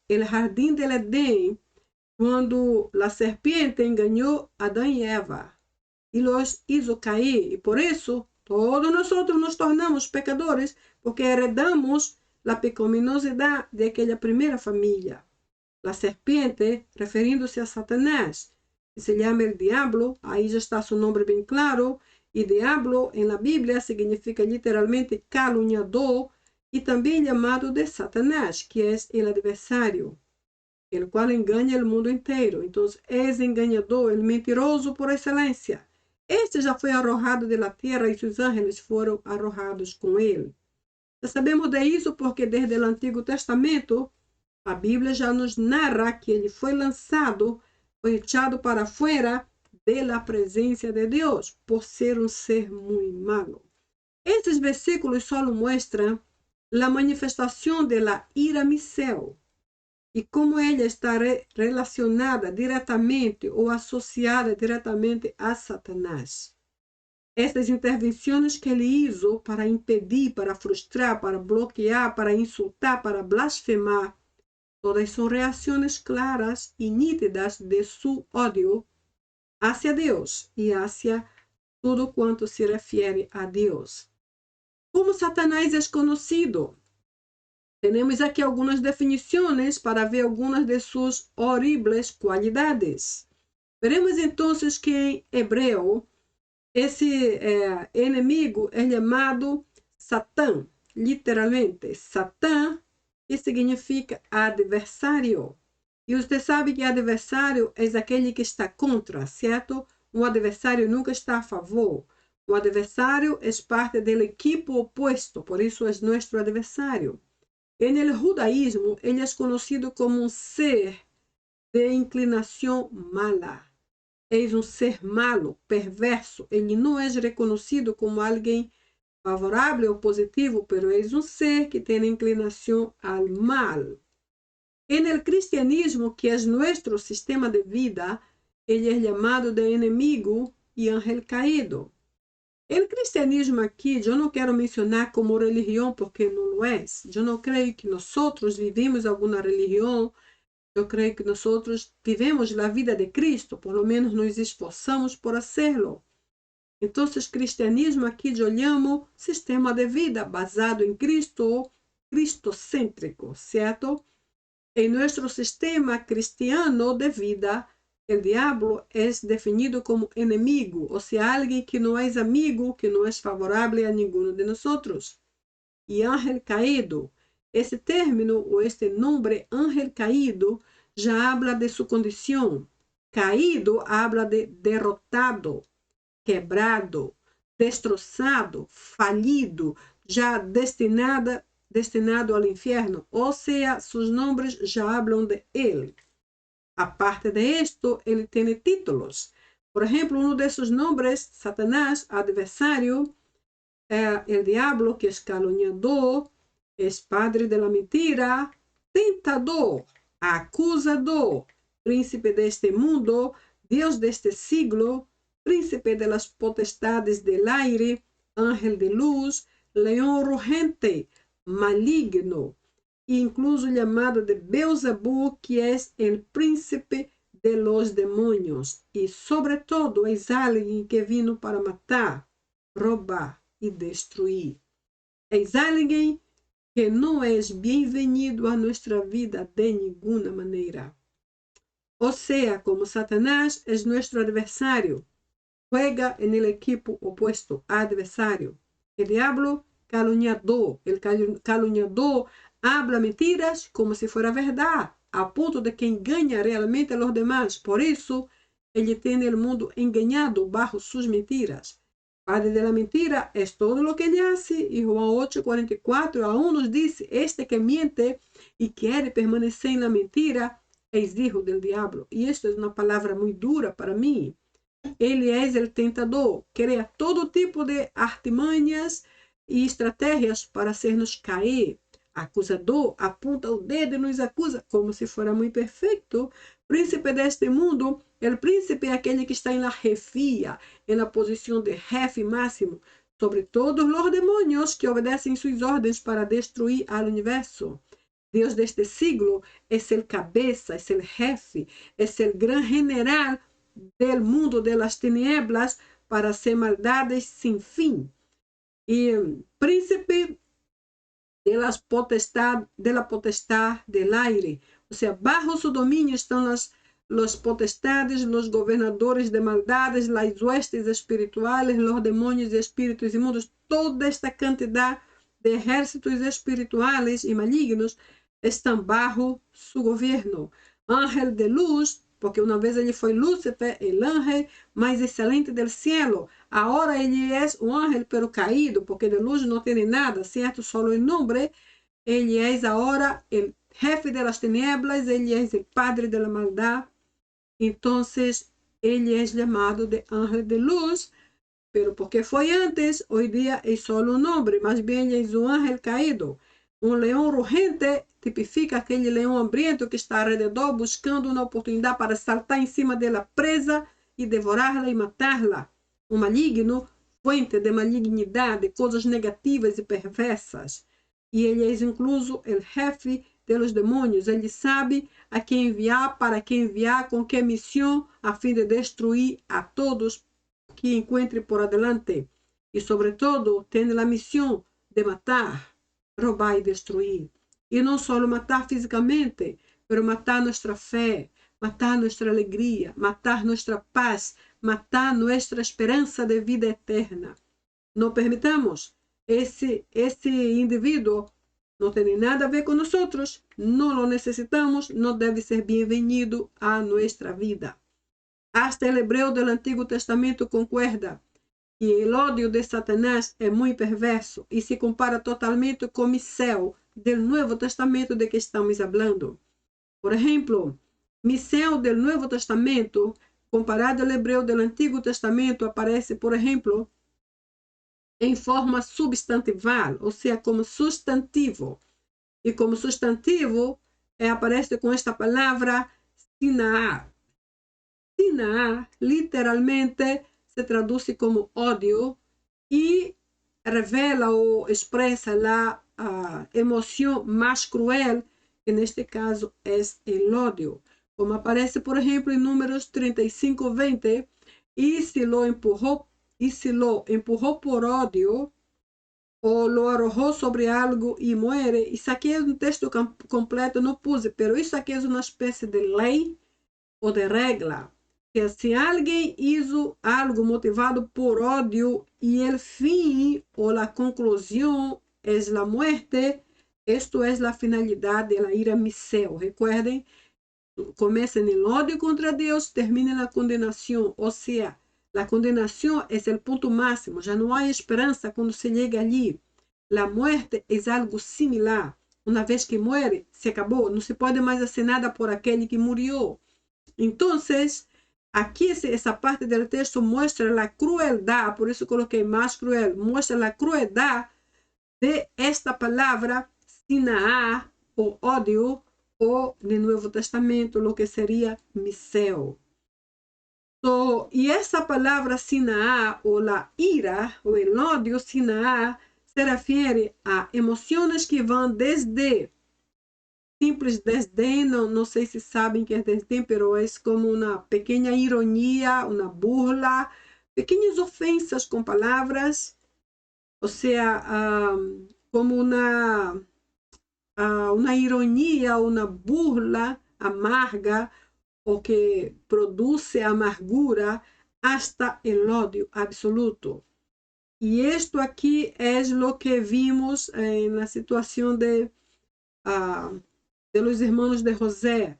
el jardín del Edén, quando a serpiente enganou Adão e Eva e los hizo cair. E por isso, todos nós nos tornamos pecadores, porque heredamos a pecaminosidade de aquela primeira família. A serpiente, referindo-se a Satanás, que se chama el diablo, aí já está seu nome bem claro, e diablo em la Bíblia significa literalmente caluniador, e também chamado de Satanás, que é o adversário, o qual engana o mundo inteiro. Então, é enganador, o mentiroso por excelência. Este já foi arrojado da terra e seus ángeles foram arrojados com ele. Já sabemos disso porque desde o Antigo Testamento, a Bíblia já nos narra que ele foi lançado, foi echado para fora da presença de Deus, por ser um ser muito malo. Estes versículos só mostram a manifestação da ira Misel e como ela está relacionada diretamente ou associada diretamente a Satanás. Estas intervenções que ele hizo para impedir, para frustrar, para bloquear, para insultar, para blasfemar, todas são reações claras e nítidas de seu ódio hacia Deus e hacia tudo quanto se refere a Deus. Como Satanás é conhecido? Temos aqui algumas definições para ver algumas de suas horríveis qualidades. Veremos então que em hebreu, esse inimigo é chamado Satã, literalmente. Satã, que significa adversário. E você sabe que adversário é aquele que está contra, certo? Um adversário nunca está a favor. O adversário é parte do equipo oposto, por isso é nosso adversário. No judaísmo, ele é conhecido como um ser de inclinação mala. É um ser malo, perverso. Ele não é reconhecido como alguém favorável ou positivo, mas é um ser que tem inclinação ao mal. No cristianismo, que é nosso sistema de vida, ele é chamado de inimigo e ángel caído. O cristianismo aqui, eu não quero mencionar como religião, porque não é. Eu não creio que nós vivemos alguma religião. Eu creio que nós vivemos a vida de Cristo, por lo menos nos esforçamos por hacerlo. Então, cristianismo aqui eu chamo sistema de vida basado em Cristo, cristocêntrico, certo? En nuestro sistema cristiano de vida, el diablo es definido como enemigo, o sea, alguien que no es amigo, que no es favorable a ninguno de nosotros. Y ángel caído, ese término o este nombre ángel caído ya habla de su condición. Caído habla de derrotado, quebrado, destrozado, falido, ya destinado al infierno. O sea, sus nombres ya hablan de él. Aparte de esto, él tiene títulos. Por ejemplo, uno de sus nombres, Satanás, adversario, el diablo, que es calumniador, es padre de la mentira, tentador, acusador, príncipe de este mundo, Dios de este siglo, príncipe de las potestades del aire, ángel de luz, león rugente, maligno, incluso llamado de Beelzebú, que es el príncipe de los demonios. Y sobre todo es alguien que vino para matar, roubar e destruir. Es alguien que no es bienvenido a nuestra vida de ninguna manera. O sea, como Satanás es nuestro adversario, juega en el equipo opuesto, adversario. El diablo, calumniador. El calumniador habla mentiras como si fuera verdad, a punto de que engaña realmente a los demás. Por eso, él tiene el mundo engañado bajo sus mentiras. Padre de la mentira es todo lo que él hace. Y Juan 8:44 aún nos dice, este que miente y quiere permanecer en la mentira es hijo del diablo. Y esto es una palabra muy dura para mí. Ele é o tentador, cria todo tipo de artimanhas e estratégias para hacernos cair. Acusador, apunta o dedo e nos acusa como se fora muito perfeito. Príncipe deste mundo, o príncipe é aquele que está na jefia, na posição de jefe máximo, sobre todos os demônios que obedecem suas ordens para destruir o universo. Deus deste siglo é o cabeça, é o jefe, é o gran general del mundo de las tinieblas para hacer maldades sin fin. Y príncipe de la potestad del aire. O sea, bajo su dominio están los potestades, los gobernadores de maldades, las huestes espirituales, los demonios y espíritus inmundos. Toda esta cantidad de ejércitos espirituales y malignos estão bajo su gobierno. Ángel de luz, porque uma vez ele foi Lúcifer, el ángel mais excelente del cielo. Agora ele é um ángel pero caído, porque de luz não tem nada, certo? Solo o nome. Ele é agora o jefe de las tinieblas, ele é o padre de la maldad. Então, ele é chamado de ángel de luz, pero porque foi antes, hoje dia é solo um nome, mas bem ele é um ángel caído. Um leão rugente tipifica aquele leão hambriento que está ao redor buscando uma oportunidade para saltar em cima da presa e devorá-la e matá-la. Um maligno, fuente de malignidade, de coisas negativas e perversas. E ele é incluso o jefe dos demônios. Ele sabe a quem enviar, para quem enviar, com que missão, a fim de destruir a todos que encontre por adelante. E, sobretudo, tem a missão de matar, roubar e destruir. E não só matar fisicamente, mas matar nossa fé, matar nossa alegria, matar nossa paz, matar nossa esperança de vida eterna. Não permitamos. Esse indivíduo não tem nada a ver com nós, não o necessitamos, não deve ser bem-vindo a nossa vida. Hasta o hebreu do Antigo Testamento concorda que o ódio de Satanás é muito perverso e se compara totalmente com Misael do Novo Testamento de que estamos falando. Por exemplo, Misael do Novo Testamento, comparado ao hebreu do Antigo Testamento, aparece, por exemplo, em forma substantival, ou seja, como substantivo. E como substantivo, aparece com esta palavra Sinaá. Sinaá, literalmente, se traduz como ódio e revela ou expressa a emoção mais cruel, que neste caso é o ódio. Como aparece, por exemplo, em Números 35:20, e se lo empurrou por ódio, o lo arrojó sobre algo y muere. Isso aqui é um texto completo, não puse, pero isso aqui é uma espécie de lei ou de regra. Que se alguém hizo algo motivado por ódio y el fin o la conclusión es la muerte, esto es la finalidad de la ira miseo. Recuerden, comienza en el odio contra Dios, termina en la condenación. O sea, la condenación es el punto máximo, ya no hay esperanza cuando se llega allí. La muerte es algo similar. Una vez que muere, se acabó, no se puede más hacer nada por aquel que murió. Entonces, aquí esa parte del texto muestra la crueldad, por eso coloqué más cruel, muestra la crueldad de esta palabra sinaa o ódio o no Nuevo Testamento lo que sería miseo. Y esa palabra sinaa o la ira o el ódio sinaa se refiere a emociones que van desde simples desdém, não sei se sabem que é desdém, pero é como uma pequena ironia, uma burla, pequenas ofensas com palavras, ou seja, como uma ironia, uma burla amarga, o que produz amargura, hasta el ódio absoluto. E isto aqui é o que vimos na situação de los hermanos de José.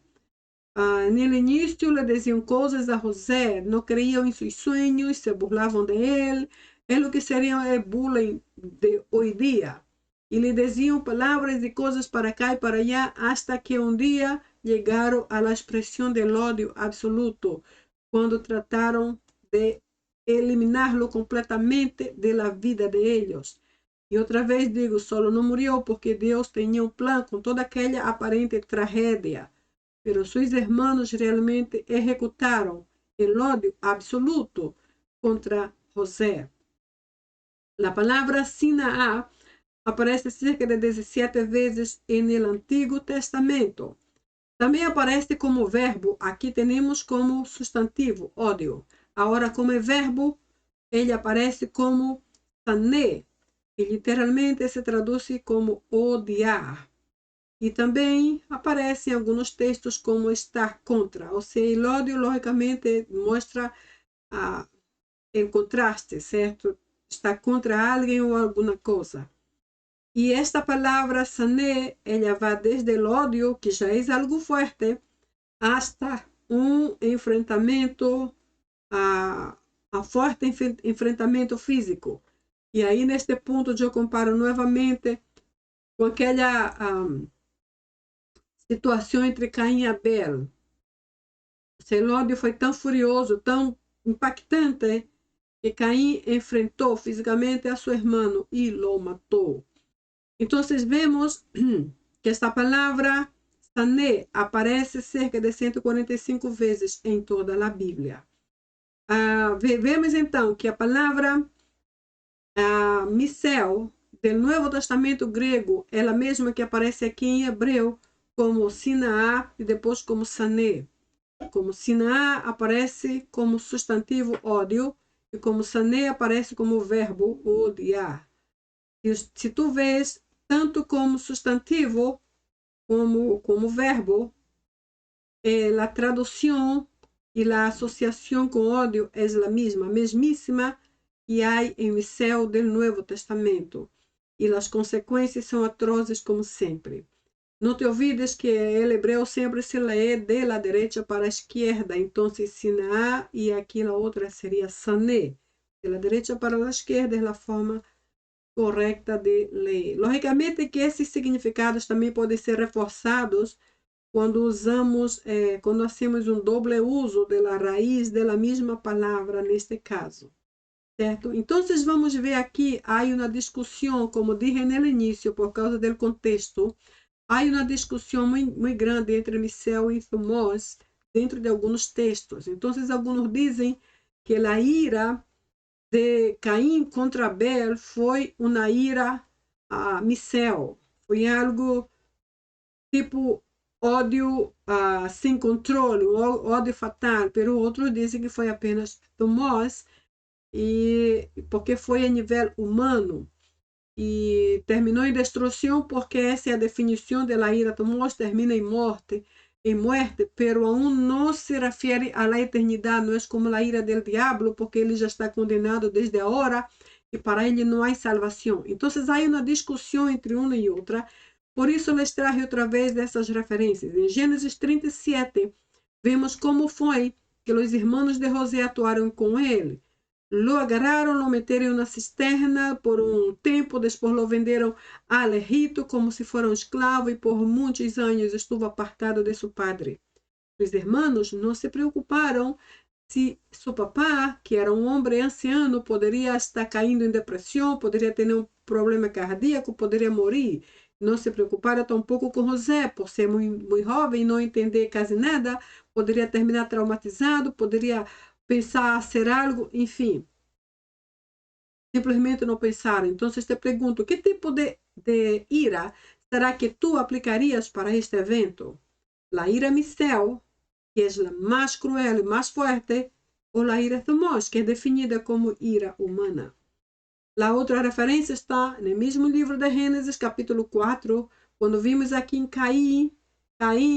No início le diziam coisas a José, não creiam em seus sonhos, se burlavam de ele, é o que seria o bullying de hoje dia. E lhe diziam palavras e coisas para cá e para allá, hasta que um dia chegaram à expressão do ódio absoluto, quando trataram de eliminá-lo completamente da vida de eles. E outra vez digo, solo não morreu porque Deus tinha um plano com toda aquela aparente tragédia. Pero seus irmãos realmente executaram o ódio absoluto contra José. A palavra Sinaá aparece cerca de 17 vezes no Antigo Testamento. Também aparece como verbo, aqui temos como substantivo, ódio. Agora, como verbo, ele aparece como sané, e literalmente se traduz como odiar. E também aparece em alguns textos como estar contra. Ou seja, o ódio, logicamente, mostra o contraste, certo? Estar contra alguém ou alguma coisa. E esta palavra sané, ela vai desde o ódio, que já é algo forte, hasta um enfrentamento, a forte enfrentamento físico. E aí, neste ponto, eu comparo novamente com aquela situação entre Caim e Abel. O ódio foi tão furioso, tão impactante, que Caim enfrentou fisicamente a seu irmão e o matou. Então, vemos que esta palavra sané aparece cerca de 145 vezes em toda a Bíblia. Vemos então que a palavra miseo do Novo Testamento grego é a mesma que aparece aqui em hebreu como Sinaá e depois como sané. Como Sinaá aparece como substantivo ódio e como sané aparece como verbo odiar. E se tu vês tanto como substantivo como verbo, a tradução e a associação com ódio é a mesmíssima que há em o céu do Novo Testamento. E as consequências são atrozes como sempre. Não te olvides que o hebreu sempre se lê de la derecha para a esquerda. Então, Sinaá e aqui a outra seria sané. De la derecha para a esquerda é a forma correta de ler. Logicamente que esses significados também podem ser reforçados quando usamos, quando hacemos um doble uso da raiz da mesma palavra neste caso. Certo? Então, vamos ver aqui, há uma discussão, como dije no início, por causa do contexto, há uma discussão muito grande entre Miseu e Thomós dentro de alguns textos. Então, alguns dizem que a ira de Caim contra Abel foi uma ira Miseu, foi algo tipo ódio sem controle, ódio fatal, mas outros dizem que foi apenas Thomós, e porque foi a nível humano. e terminou em destruição, porque essa é a definição da ira de Deus, termina em muerte, pero aún no se refiere a la eternidad, no es como la ira del diablo, porque ele já está condenado desde ahora e para ele não há salvação. Então, há uma discussão entre uma e outra. Por isso, les traje outra vez essas referências. Em Gênesis 37, vemos como foi que os irmãos de José atuaram com ele. Lo agarraram, lo meteram em uma cisterna por um tempo, depois lo venderam al Egito como se fosse um escravo e por muitos anos estuvo apartado de seu padre. Os irmãos não se preocuparam se seu papá, que era um homem anciano, poderia estar caindo em depressão, poderia ter um problema cardíaco, poderia morrer. Não se preocuparam tampouco com José, por ser muito jovem e não entender quase nada, poderia terminar traumatizado, poderia pensar ser algo, enfim. Simplesmente não pensaram. Então, te pergunto, que tipo de ira será que tu aplicarias para este evento? La ira Misel, que é a mais cruel e mais forte, ou la ira Thumos, que é definida como ira humana. A outra referência está no mesmo livro de Gênesis, capítulo 4, quando vimos aqui em Caim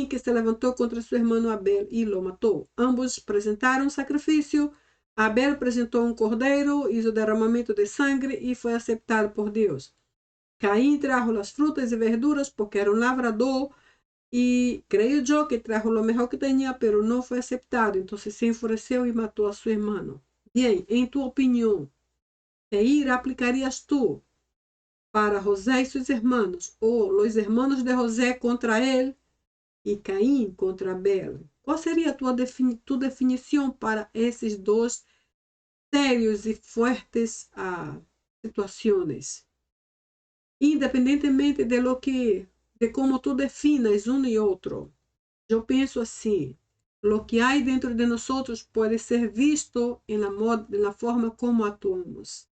que se levantou contra seu irmão Abel e lo matou. Ambos apresentaram sacrifício. Abel apresentou um cordeiro, hizo o derramamento de sangue e foi aceitado por Deus. Caim trajo as frutas e verduras porque era um lavrador e creio eu que trajo o melhor que tinha, pero não foi aceitado. Então se enfureceu e matou a seu irmão. Bem, em tua opinião, que ira aplicarias tu para José e seus irmãos, ou os irmãos de José contra ele e Caim contra Abel? Qual seria a tua definição para esses dois sérios e fortes situações? Independentemente de como tu definas um e outro, eu penso assim: lo que há dentro de nós pode ser visto na forma como atuamos.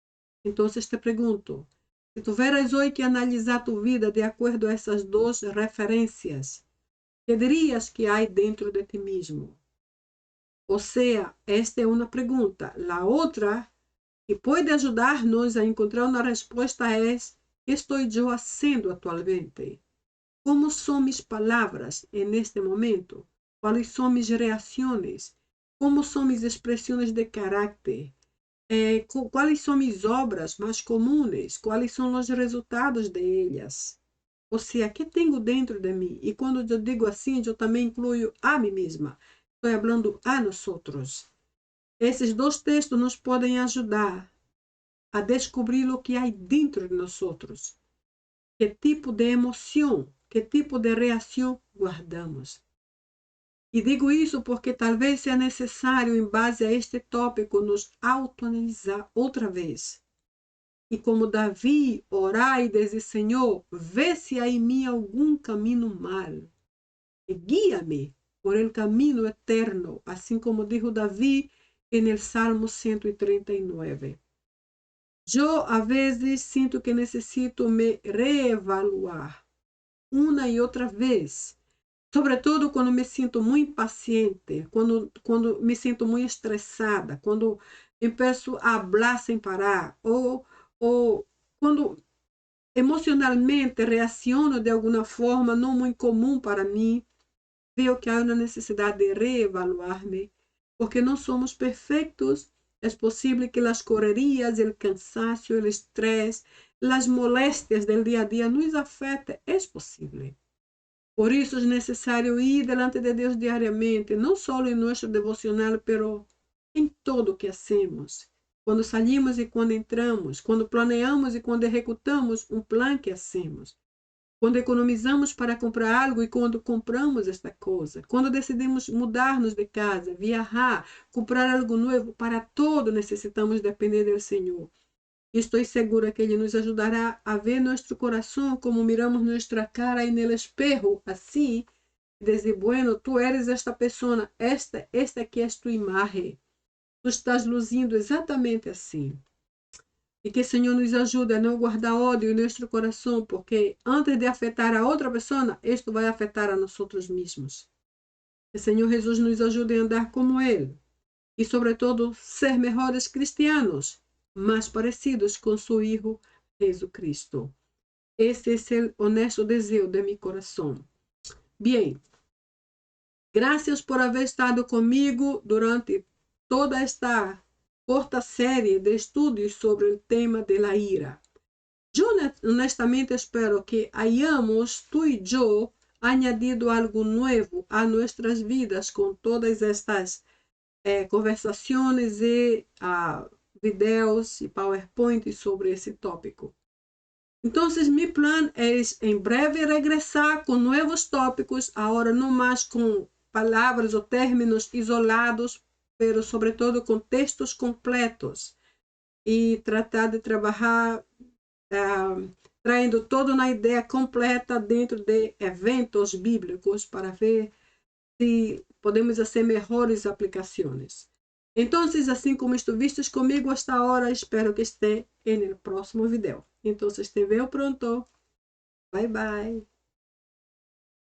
Então, te pergunto, se tu tiveras hoje que analisar tu vida de acordo a essas duas referências, que dirias que há dentro de ti mesmo? Ou seja, esta é uma pergunta. A outra, que pode ajudar-nos a encontrar uma resposta, é: que estou eu fazendo atualmente? Como são minhas palavras neste momento? Quais são minhas reações? Como são minhas expressões de caráter? Quais são minhas obras mais comuns? Quais são os resultados delas? Ou seja, que tenho dentro de mim? E quando eu digo assim, eu também incluo a mim mesma. Estou falando a nós outros. Esses dois textos nos podem ajudar a descobrir o que há dentro de nós outros. Que tipo de emoção, que tipo de reação guardamos. E digo isso porque talvez seja necessário, em base a este tópico, nos autoanalisar outra vez. E como Davi, orar e dizer: Senhor, vê se há em mim algum caminho mal. E guia-me por el caminho eterno, assim como dijo Davi no Salmo 139. Eu, a vezes, sinto que necessito me reevaluar uma e outra vez. Sobretudo quando me sinto muito impaciente, quando me sinto muito estressada, quando começo a falar sem parar, ou quando emocionalmente reaciono de alguma forma não muito comum para mim, vejo que há uma necessidade de reevaluar-me, porque não somos perfeitos. É possível que as correrias, o cansaço, o estresse, as molestias do dia a dia nos afetem. É possível. Por isso é necessário ir delante de Deus diariamente, não só em nosso devocional, pero em tudo o que hacemos. Quando saímos e quando entramos, quando planeamos e quando executamos um plano que hacemos. Quando economizamos para comprar algo e quando compramos esta coisa. Quando decidimos mudar-nos de casa, viajar, comprar algo novo, para todo necessitamos depender do Senhor. Estou segura que Ele nos ajudará a ver nosso coração como miramos nossa cara e no espejo, assim, dizer: bueno, tu eres esta pessoa, esta aqui é tua imagem. Tu estás luzindo exatamente assim. E que o Senhor nos ajude a não guardar ódio em nosso coração, porque antes de afetar a outra pessoa, isto vai afetar a nós mesmos. Que o Senhor Jesus nos ajude a andar como Ele. E, sobretudo, ser melhores cristianos, mais parecidos com seu Hijo Jesucristo. Ese es el honesto deseo de mi corazón. Bien, gracias por haber estado conmigo durante toda esta corta série de estudos sobre el tema de la ira. Yo honestamente espero que hayamos, tú y yo, añadido algo nuevo a nuestras vidas con todas estas conversaciones y videos y PowerPoint sobre ese tópico. Entonces, mi plan es en breve regresar con nuevos tópicos, ahora no más con palavras ou términos isolados, pero sobre todo com textos completos e tratar de trabalhar traindo toda uma ideia completa dentro de eventos bíblicos para ver se podemos fazer melhores aplicações. Então, assim como estuviste comigo hasta agora, espero que esté no próximo vídeo. Então, te veo pronto. Bye, bye.